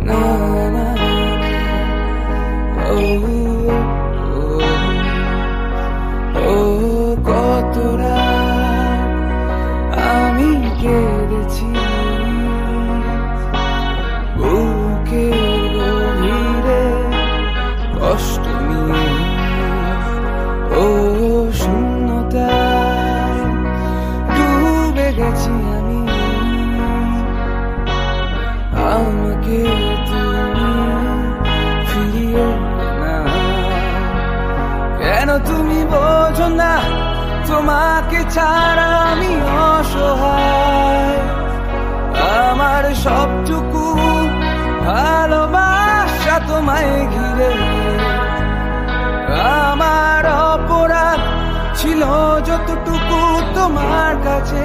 না না ও ও কতরা আমি কেঁদেছি বুকে গভীরে কষ্ট নিয়ে ও শূন্যতায় ডুবে গেছি আমি আমাকে তুমি ফিরিয়ে না কেন তুমি বোঝো না তোমাকে ছাড়া আমি অসহায় আমার সবটুকু ভালোবাসা তোমায় ঘিরে আমার অপরাধ ছিল যতটুকু তোমার কাছে